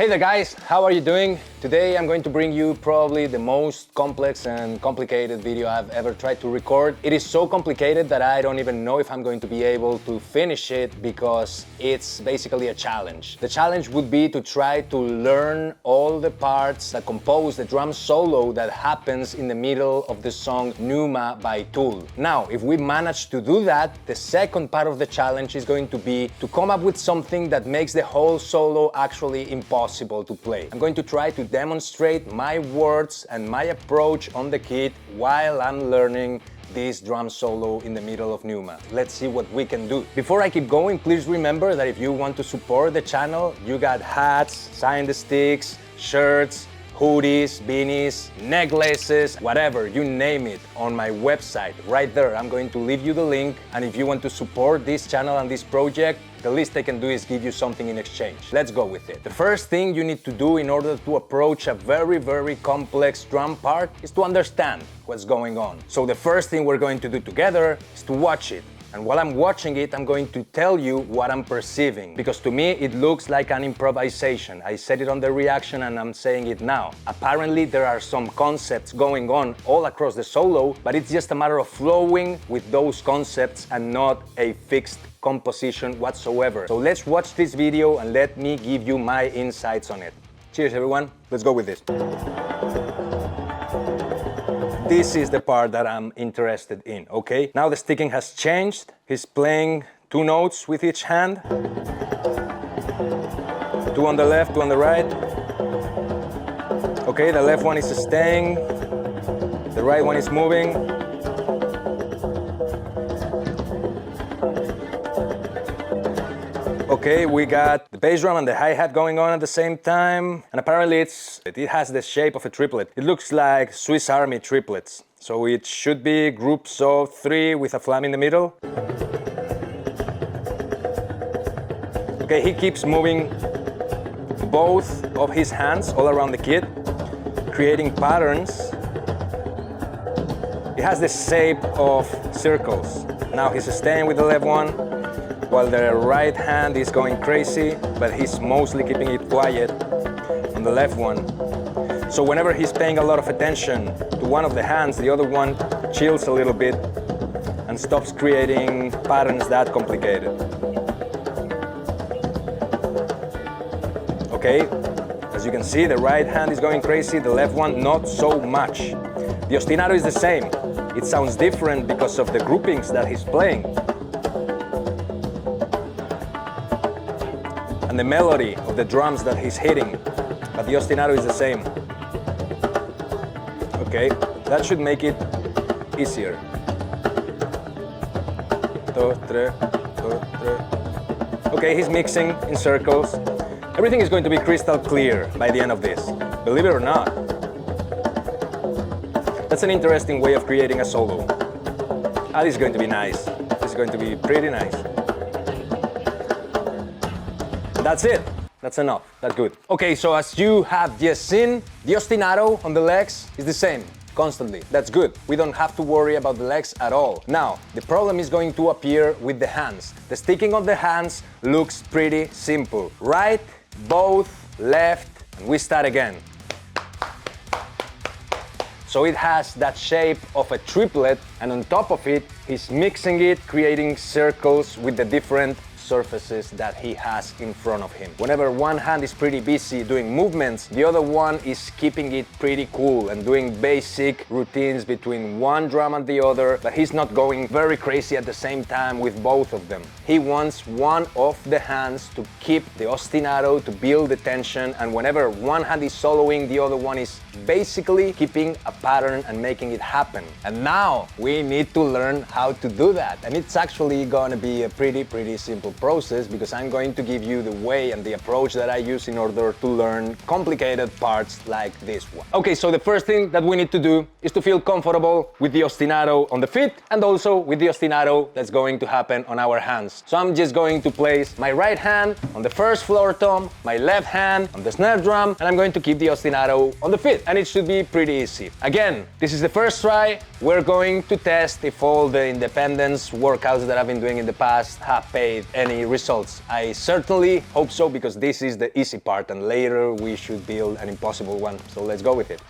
Hey there guys, how are you doing? Today I'm going to bring you probably the most complex and complicated video I've ever tried to record. It is so complicated that I don't even know if I'm going to be able to finish it because it's basically a challenge. The challenge would be to try to learn all the parts that compose the drum solo that happens in the middle of the song Pneuma by Tool. Now, if we manage to do that, the second part of the challenge is going to be to come up with something that makes the whole solo actually impossible to play. I'm going to try to demonstrate my words and my approach on the kit while I'm learning this drum solo in the middle of Pneuma. Let's see what we can do. Before I keep going, please remember that if you want to support the channel, you got hats, sign sticks, shirts, hoodies, beanies, necklaces, whatever, you name it, on my website. Right there, I'm going to leave you the link. And if you want to support this channel and this project, the least I can do is give you something in exchange. Let's go with it. The first thing you need to do in order to approach a very complex drum part is to understand what's going on. So the first thing we're going to do together is to watch it. And while I'm watching it, I'm going to tell you what I'm perceiving. Because to me, it looks like an improvisation. I said it on the reaction and I'm saying it now. Apparently, there are some concepts going on all across the solo, but it's just a matter of flowing with those concepts and not a fixed composition whatsoever. So let's watch this video and let me give you my insights on it. Cheers, everyone. Let's go with this. This is the part that I'm interested in, okay? Now the sticking has changed. He's playing 2 notes with each hand. 2 on the left, 2 on the right. Okay, the left one is staying. The right one is moving. Okay, we got the bass drum and the hi-hat going on at the same time. And apparently it has the shape of a triplet. It looks like Swiss Army triplets. So it should be groups of 3 with a flam in the middle. Okay, he keeps moving both of his hands all around the kit, creating patterns. It has the shape of circles. Now he's staying with the left one, while the right hand is going crazy, but he's mostly keeping it quiet on the left one. So whenever he's paying a lot of attention to one of the hands, the other one chills a little bit and stops creating patterns that complicated. Okay, as you can see, the right hand is going crazy, the left one not so much. The ostinato is the same. It sounds different because of the groupings that he's playing. And the melody of the drums that he's hitting, but the ostinato is the same. Okay, that should make it easier. Okay, he's mixing in circles. Everything is going to be crystal clear by the end of this, believe it or not. That's an interesting way of creating a solo. Ah, this is going to be nice. This is going to be pretty nice. That's it. That's enough. That's good. Okay, so as you have just seen, the ostinato on the legs is the same constantly. That's good. We don't have to worry about the legs at all. Now, the problem is going to appear with the hands. The sticking of the hands looks pretty simple. Right, both, left, and we start again. So it has that shape of a triplet, and on top of it, he's mixing it, creating circles with the different surfaces that he has in front of him. Whenever one hand is pretty busy doing movements, the other one is keeping it pretty cool and doing basic routines between one drum and the other, but he's not going very crazy at the same time with both of them. He wants one of the hands to keep the ostinato, to build the tension, and whenever one hand is soloing, the other one is basically keeping a pattern and making it happen. And now we need to learn how to do that. And it's actually gonna be a pretty simple process, because I'm going to give you the way and the approach that I use in order to learn complicated parts like this one. Okay, so the first thing that we need to do is to feel comfortable with the ostinato on the feet and also with the ostinato that's going to happen on our hands. So I'm just going to place my right hand on the first floor tom, my left hand on the snare drum, and I'm going to keep the ostinato on the feet, and it should be pretty easy. Again, this is the first try. We're going to test if all the independence workouts that I've been doing in the past have paid any results. I certainly hope so, because this is the easy part and later we should build an impossible one. So let's go with it.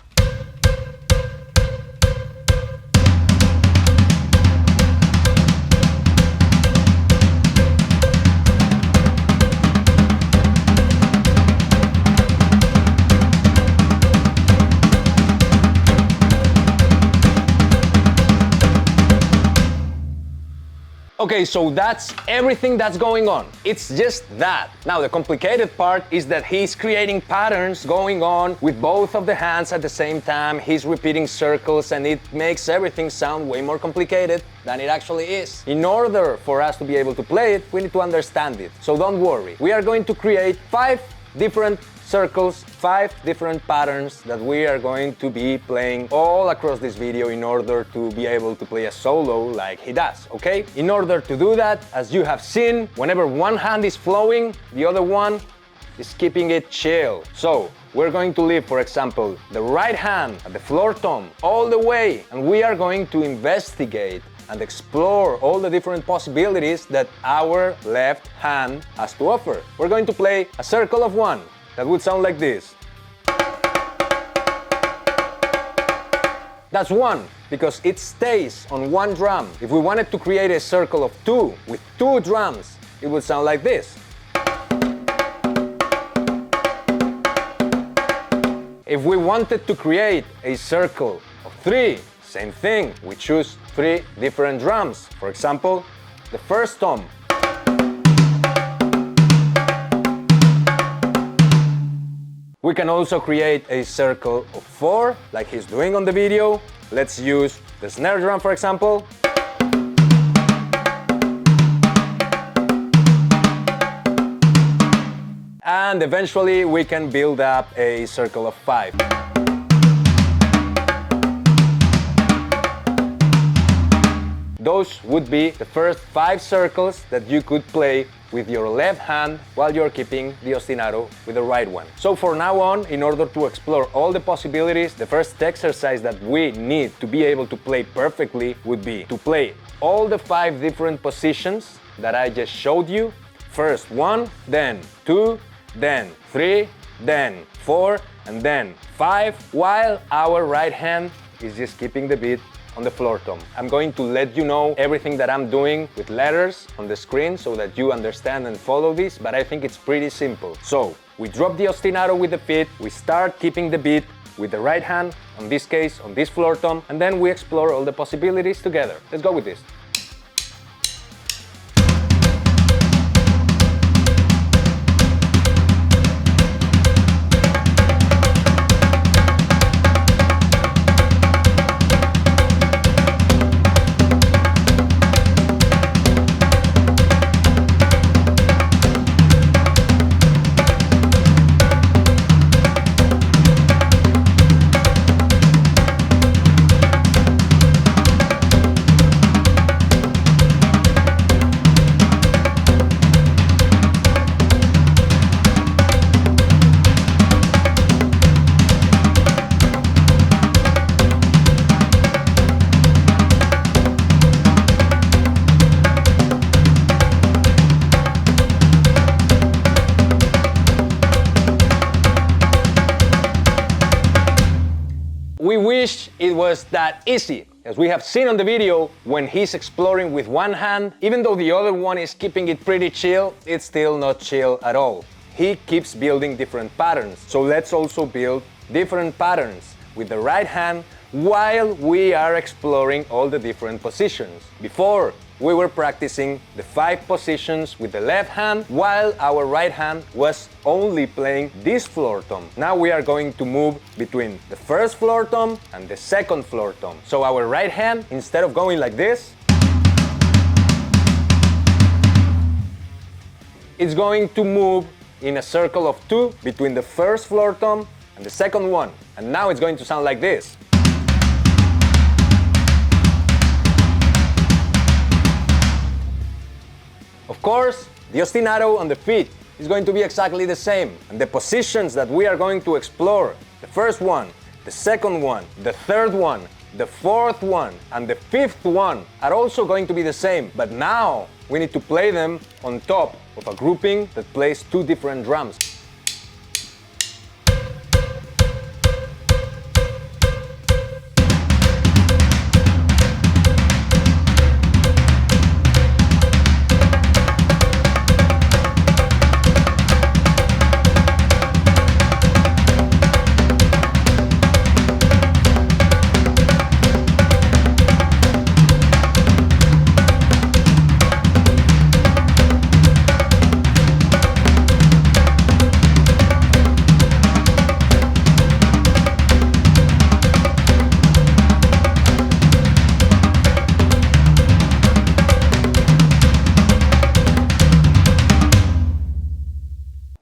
Okay, so that's everything that's going on. It's just that. Now, the complicated part is that he's creating patterns going on with both of the hands at the same time. He's repeating circles, and it makes everything sound way more complicated than it actually is. In order for us to be able to play it, we need to understand it. So don't worry. We are going to create 5 different circles, 5 different patterns that we are going to be playing all across this video in order to be able to play a solo like he does, okay? In order to do that, as you have seen, whenever one hand is flowing, the other one is keeping it chill. So we're going to leave, for example, the right hand at the floor tom all the way, and we are going to investigate and explore all the different possibilities that our left hand has to offer. We're going to play a circle of 1. That would sound like this. That's 1, because it stays on 1 drum. If we wanted to create a circle of 2 with 2 drums, it would sound like this. If we wanted to create a circle of 3, same thing. We choose 3 different drums. For example, the first tom. We can also create a circle of 4, like he's doing on the video. Let's use the snare drum, for example. And eventually we can build up a circle of 5. Those would be the first 5 circles that you could play with your left hand while you're keeping the ostinato with the right one. So for now on, in order to explore all the possibilities, the first exercise that we need to be able to play perfectly would be to play all the 5 different positions that I just showed you. First 1, then 2, then 3, then 4, and then 5, while our right hand is just keeping the beat on the floor tom. I'm going to let you know everything that I'm doing with letters on the screen so that you understand and follow this, but I think it's pretty simple. So we drop the ostinato with the feet, we start keeping the beat with the right hand, in this case on this floor tom, and then we explore all the possibilities together. Let's go with this. We wish it was that easy. As we have seen on the video, when he's exploring with one hand, even though the other one is keeping it pretty chill, it's still not chill at all. He keeps building different patterns. So let's also build different patterns with the right hand while we are exploring all the different positions. Before, we were practicing the 5 positions with the left hand while our right hand was only playing this floor tom. Now we are going to move between the first floor tom and the second floor tom. So our right hand, instead of going like this, it's going to move in a circle of 2 between the first floor tom and the second one. And now it's going to sound like this. Of course, the ostinato on the feet is going to be exactly the same, and the positions that we are going to explore, the first one, the second one, the third one, the fourth one, and the fifth one are also going to be the same, but now we need to play them on top of a grouping that plays two different drums.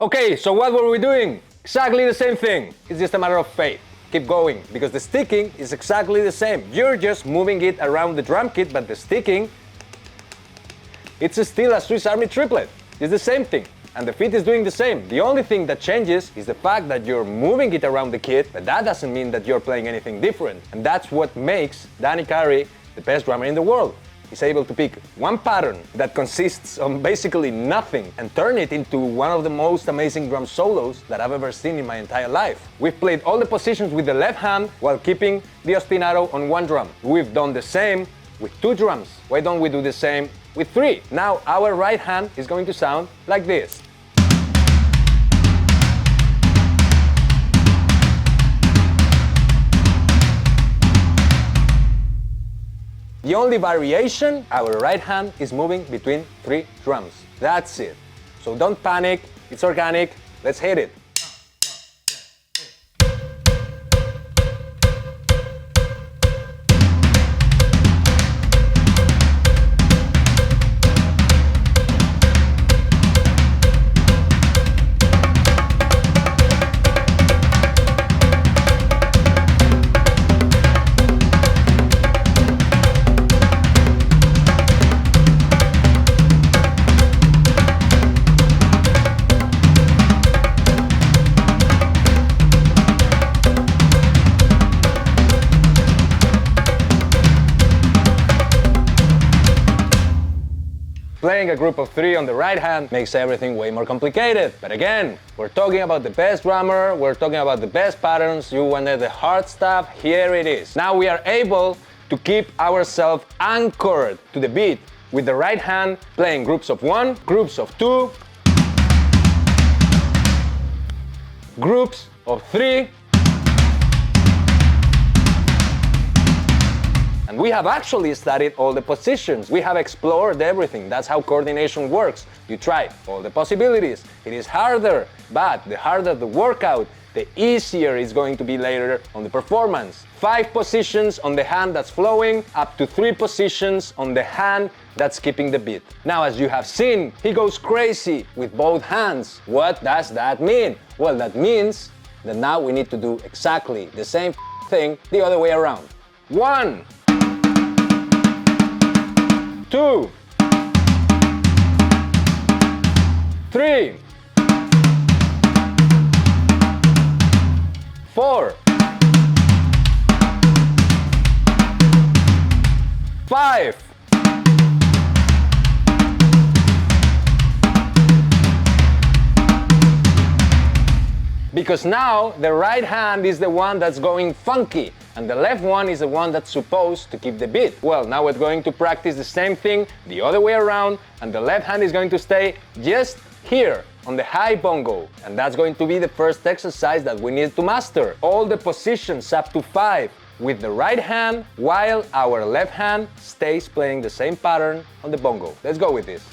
Okay, so what were we doing? Exactly the same thing. It's just a matter of faith. Keep going, because the sticking is exactly the same. You're just moving it around the drum kit, but the sticking, it's still a Swiss Army triplet. It's the same thing, and the feet is doing the same. The only thing that changes is the fact that you're moving it around the kit, but that doesn't mean that you're playing anything different. And that's what makes Danny Carey the best drummer in the world. He's able to pick one pattern that consists of basically nothing and turn it into one of the most amazing drum solos that I've ever seen in my entire life. We've played all the positions with the left hand while keeping the ostinato on one drum. We've done the same with two drums. Why don't we do the same with three? Now our right hand is going to sound like this. The only variation, our right hand is moving between three drums. That's it. So don't panic, it's organic, let's hit it. Playing a group of three on the right hand makes everything way more complicated. But again, we're talking about the best drummer, we're talking about the best patterns, you wanted the hard stuff, here it is. Now we are able to keep ourselves anchored to the beat with the right hand, playing groups of one, groups of two, groups of three. And we have actually studied all the positions. We have explored everything. That's how coordination works. You try all the possibilities. It is harder, but the harder the workout, the easier it's going to be later on the performance. 5 positions on the hand that's flowing, up to 3 positions on the hand that's keeping the beat. Now, as you have seen, he goes crazy with both hands. What does that mean? Well, that means that now we need to do exactly the same thing the other way around. 1, 2, 3, 4, 5. Because now the right hand is the one that's going funky and the left one is the one that's supposed to keep the beat. Well, now we're going to practice the same thing the other way around, and the left hand is going to stay just here on the high bongo, and that's going to be the first exercise that we need to master. All the positions up to 5 with the right hand while our left hand stays playing the same pattern on the bongo. Let's go with this.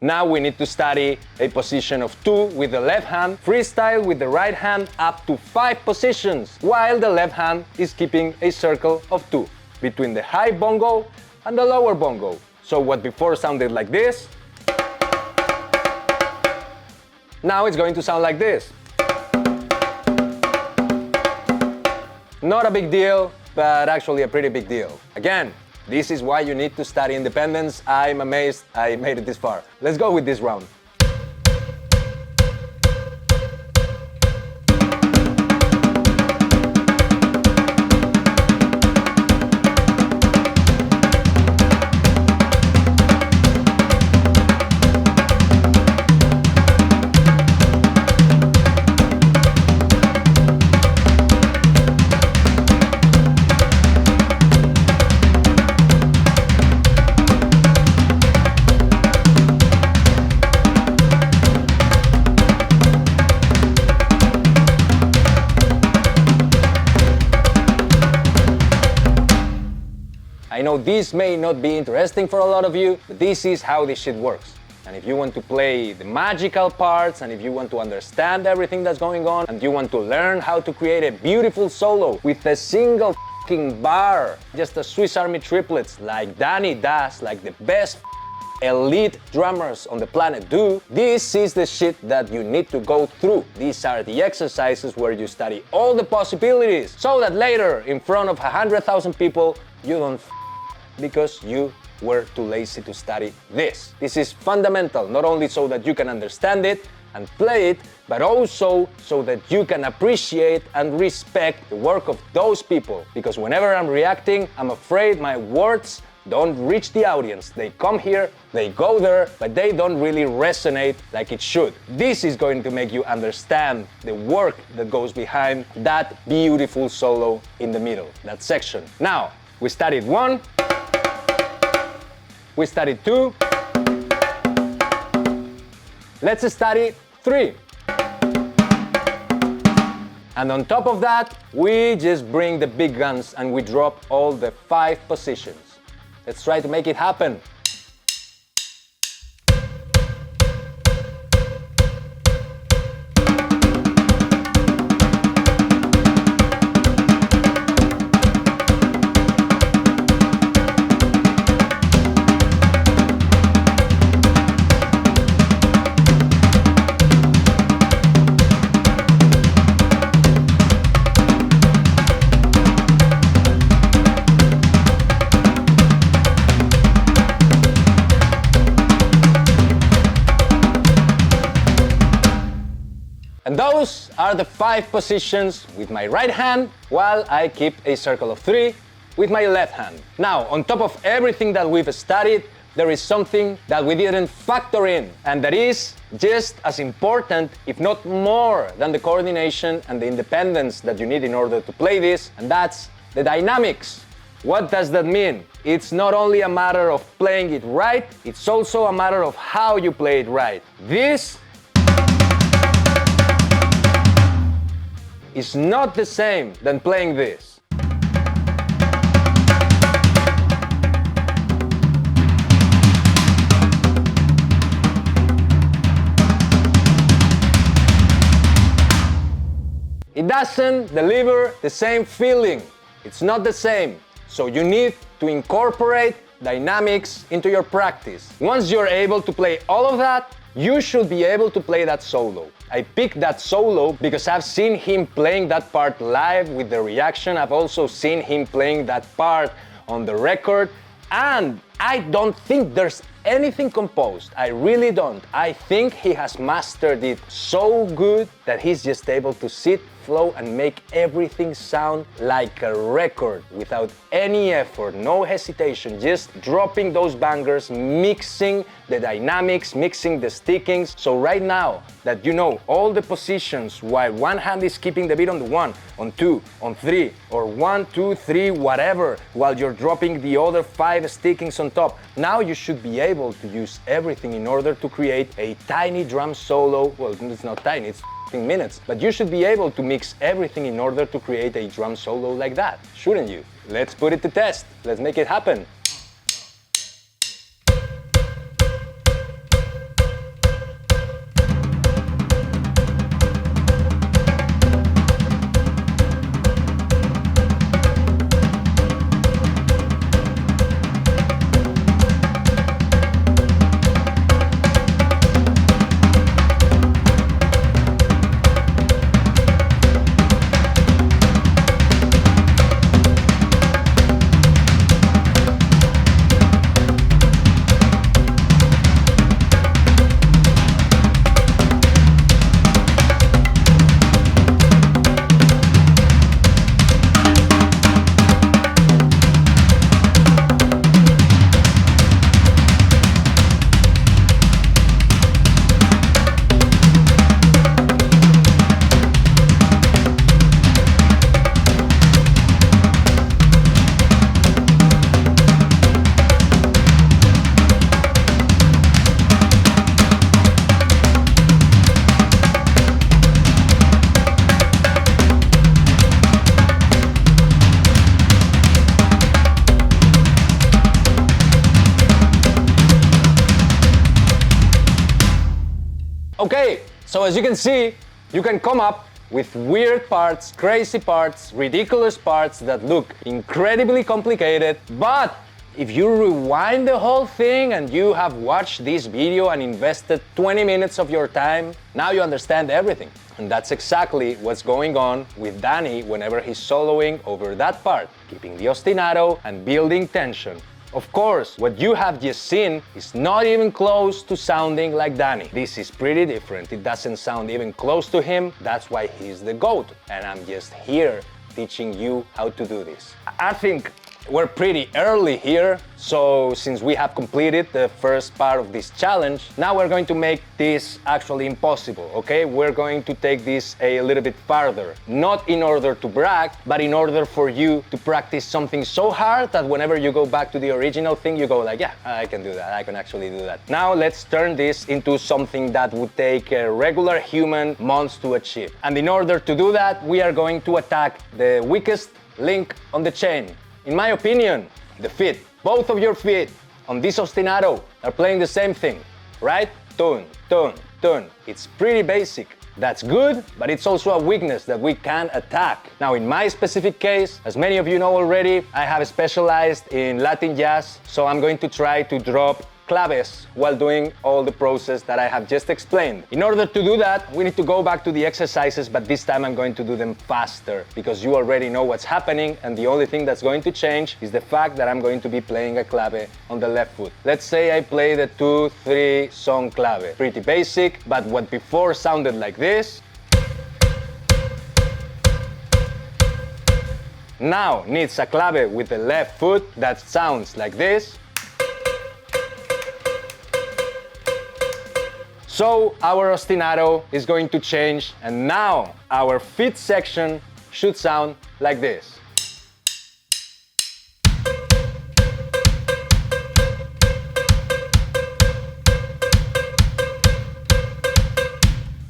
Now we need to study a position of 2 with the left hand, freestyle with the right hand up to 5 positions, while the left hand is keeping a circle of 2 between the high bongo and the lower bongo. So what before sounded like this, now it's going to sound like this. Not a big deal, but actually a pretty big deal. Again, this is why you need to study independence. I'm amazed I made it this far. Let's go with this round. I know this may not be interesting for a lot of you, but this is how this shit works. And if you want to play the magical parts, and if you want to understand everything that's going on, and you want to learn how to create a beautiful solo with a single fucking bar, just a Swiss Army triplets like Danny does, like the best elite drummers on the planet do, this is the shit that you need to go through. These are the exercises where you study all the possibilities, so that later, in front of 100,000 people, you don't because you were too lazy to study this. This is fundamental, not only so that you can understand it and play it, but also so that you can appreciate and respect the work of those people. Because whenever I'm reacting, I'm afraid my words don't reach the audience. They come here, they go there, but they don't really resonate like it should. This is going to make you understand the work that goes behind that beautiful solo in the middle, that section. Now, we studied 1, we studied 2, let's study 3. And on top of that, we just bring the big guns and we drop all the 5 positions. Let's try to make it happen. And those are the 5 positions with my right hand, while I keep a circle of 3 with my left hand. Now, on top of everything that we've studied, there is something that we didn't factor in, and that is just as important, if not more, than the coordination and the independence that you need in order to play this, and that's the dynamics. What does that mean? It's not only a matter of playing it right, it's also a matter of how you play it right. This is not the same than playing this. It doesn't deliver the same feeling. It's not the same. So you need to incorporate dynamics into your practice. Once you're able to play all of that, you should be able to play that solo. I picked that solo because I've seen him playing that part live with the reaction. I've also seen him playing that part on the record, and I don't think there's anything composed. I really don't. I think he has mastered it so good that he's just able to sit, flow, and make everything sound like a record without any effort, no hesitation, just dropping those bangers, mixing the dynamics, mixing the stickings. So right now that you know all the positions while one hand is keeping the beat on the 1, on 2, on 3, or 1, 2, 3, whatever, while you're dropping the other 5 stickings on top, now you should be able to use everything in order to create a tiny drum solo. Well, it's not tiny, it's minutes, but you should be able to mix everything in order to create a drum solo like that, shouldn't you? Let's put it to test. Let's make it happen. Okay, so as you can see, you can come up with weird parts, crazy parts, ridiculous parts that look incredibly complicated, but if you rewind the whole thing and you have watched this video and invested 20 minutes of your time, now you understand everything. And that's exactly what's going on with Danny whenever he's soloing over that part, keeping the ostinato and building tension. Of course, what you have just seen is not even close to sounding like Danny. This is pretty different. It doesn't sound even close to him. That's why he's the GOAT. And I'm just here teaching you how to do this. I think we're pretty early here, so since we have completed the first part of this challenge, now we're going to make this actually impossible, okay? We're going to take this a little bit farther. Not in order to brag, but in order for you to practice something so hard that whenever you go back to the original thing, you go like, yeah, I can do that, I can actually do that. Now let's turn this into something that would take a regular human months to achieve. And in order to do that, we are going to attack the weakest link on the chain. In my opinion, the feet, both of your feet on this ostinato are playing the same thing, right? Tun, tun, tun. It's pretty basic. That's good, but it's also a weakness that we can attack. Now, in my specific case, as many of you know already, I have specialized in Latin jazz, so I'm going to try to drop claves while doing all the process that I have just explained. In order to do that, we need to go back to the exercises, but this time I'm going to do them faster because you already know what's happening, and the only thing that's going to change is the fact that I'm going to be playing a clave on the left foot. Let's say I play the 2-3 song clave. Pretty basic, but what before sounded like this now needs a clave with the left foot that sounds like this. So our ostinato is going to change, and now our feet section should sound like this.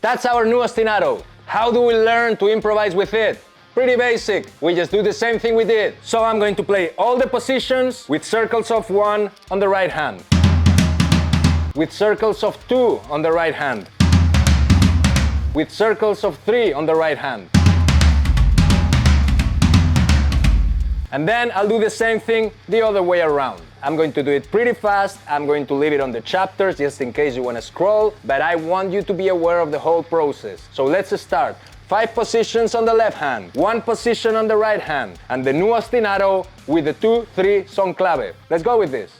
That's our new ostinato. How do we learn to improvise with it? Pretty basic. We just do the same thing we did. So I'm going to play all the positions with circles of 1 on the right hand, with circles of 2 on the right hand, with circles of 3 on the right hand. And then I'll do the same thing the other way around. I'm going to do it pretty fast. I'm going to leave it on the chapters just in case you want to scroll, but I want you to be aware of the whole process. So let's start. 5 positions on the left hand, 1 position on the right hand, and the new ostinato with the 2-3 son clave. Let's go with this.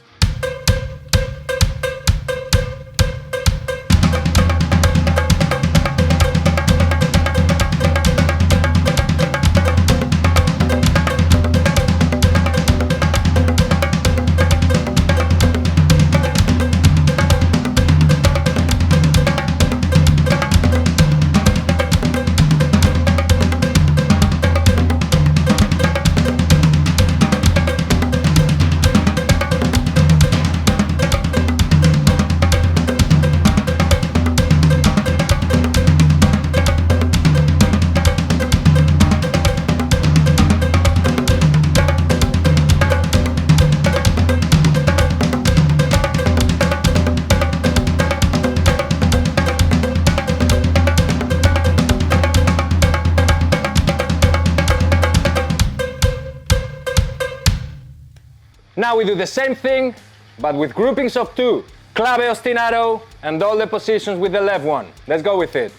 Now we do the same thing, but with groupings of 2. Clave ostinato and all the positions with the left one. Let's go with it.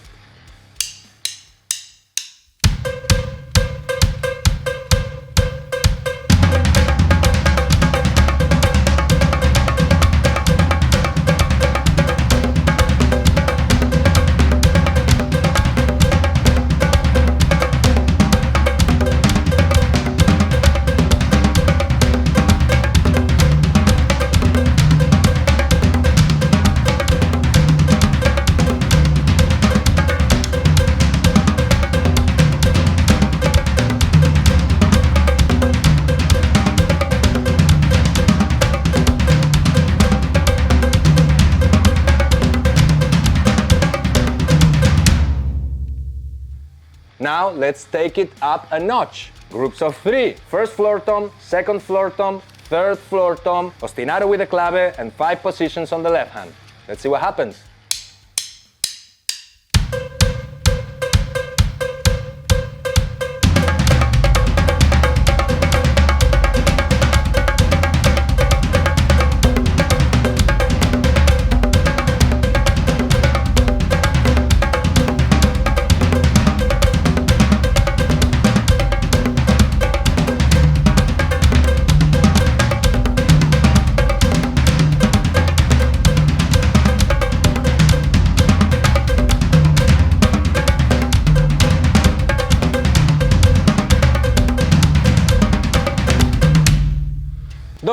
Now let's take it up a notch. Groups of 3. First floor tom, second floor tom, third floor tom, ostinato with a clave, and 5 positions on the left hand. Let's see what happens.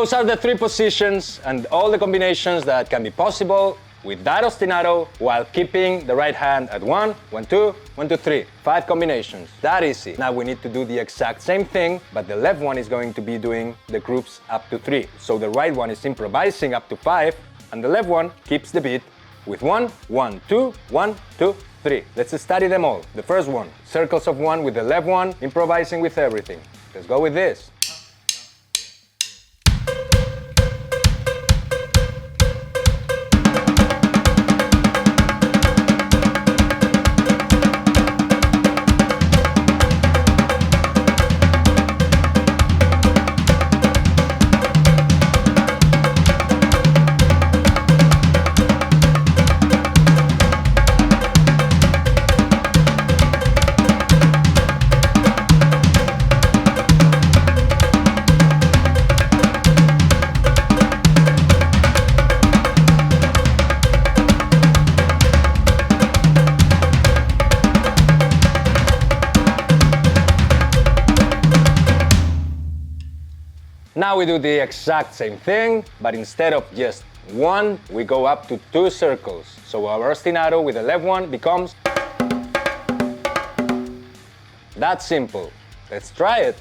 those are the 3 positions and all the combinations that can be possible with that ostinato while keeping the right hand at 1, 1, 2, 1, 2, 3. 5 combinations. That easy. Now we need to do the exact same thing, but the left one is going to be doing the groups up to 3. So the right one is improvising up to 5, and the left one keeps the beat with 1, 1, 2, 1, 2, 3. Let's study them all. The first one, circles of 1 with the left one, improvising with everything. Let's go with this. Now we do the exact same thing, but instead of just 1, we go up to 2 circles. So our ostinato with the left one becomes that simple. Let's try it.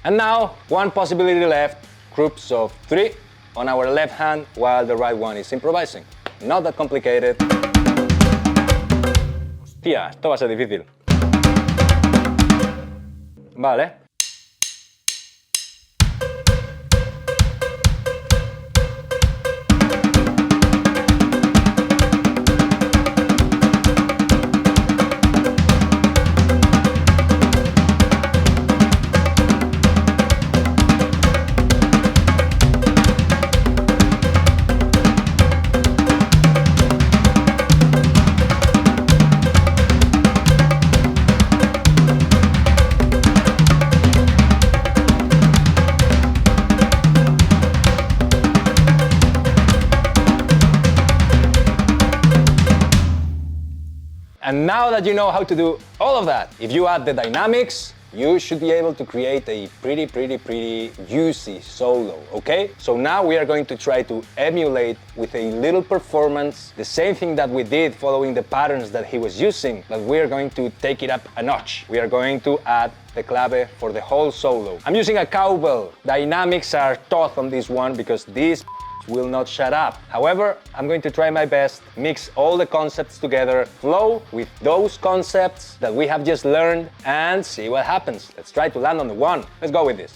And now, one possibility left, groups of 3 on our left hand while the right one is improvising. Not that complicated. Hostia, esto va a ser difícil. Vale. And now that you know how to do all of that, if you add the dynamics, you should be able to create a pretty juicy solo, okay? So now we are going to try to emulate with a little performance the same thing that we did following the patterns that he was using, but we are going to take it up a notch. We are going to add the clave for the whole solo. I'm using a cowbell. Dynamics are tough on this one because these will not shut up. However, I'm going to try my best, mix all the concepts together, flow with those concepts that we have just learned, and see what happens. Let's try to land on the one. Let's go with this.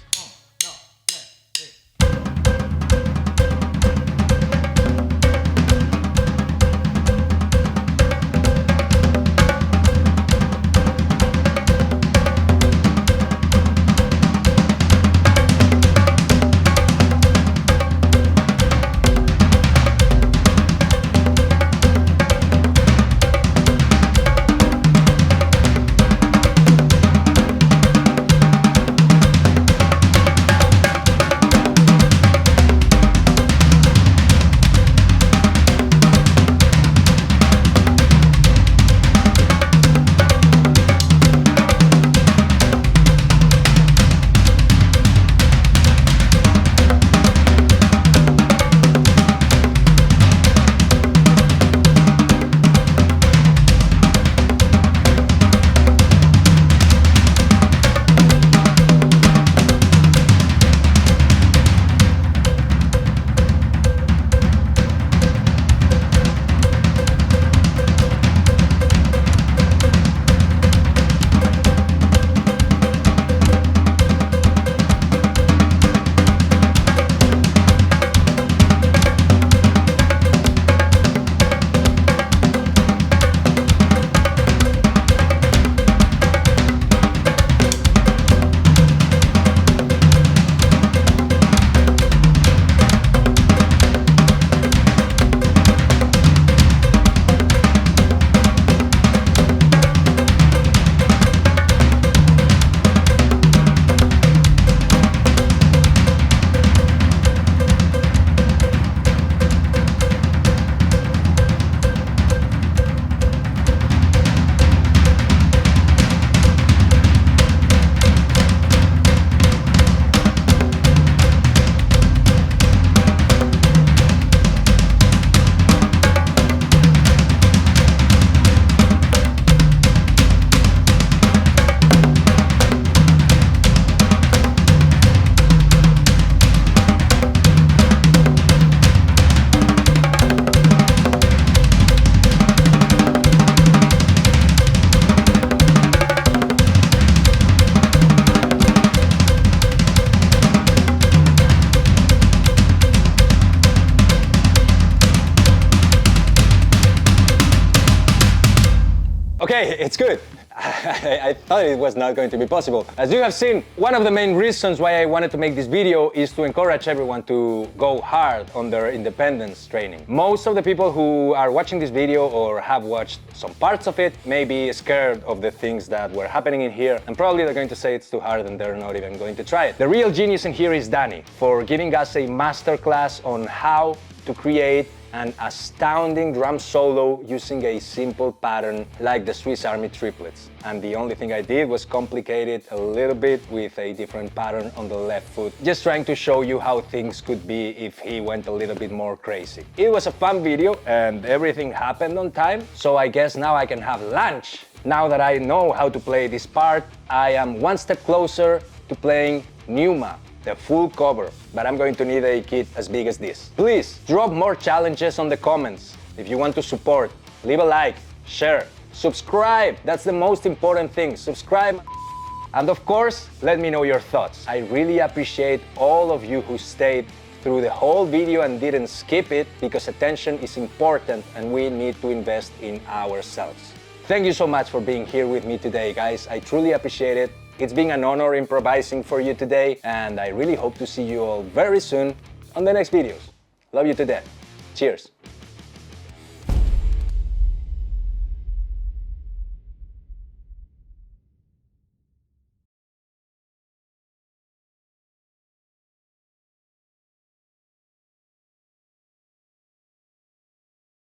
Okay, it's good. I thought it was not going to be possible. As you have seen, one of the main reasons why I wanted to make this video is to encourage everyone to go hard on their independence training. Most of the people who are watching this video or have watched some parts of it may be scared of the things that were happening in here, and probably they're going to say it's too hard and they're not even going to try it. The real genius in here is Danny for giving us a masterclass on how to create an astounding drum solo using a simple pattern like the Swiss Army triplets. And the only thing I did was complicate it a little bit with a different pattern on the left foot, just trying to show you how things could be if he went a little bit more crazy. It was a fun video and everything happened on time, so I guess now I can have lunch. Now that I know how to play this part, I am one step closer to playing Pneuma, the full cover, but I'm going to need a kit as big as this. Please drop more challenges on the comments. If you want to support, leave a like, share, subscribe. That's the most important thing. Subscribe. And of course, let me know your thoughts. I really appreciate all of you who stayed through the whole video and didn't skip it, because attention is important and we need to invest in ourselves. Thank you so much for being here with me today, guys. I truly appreciate it. It's been an honor improvising for you today, and I really hope to see you all very soon on the next videos. Love you to death. Cheers.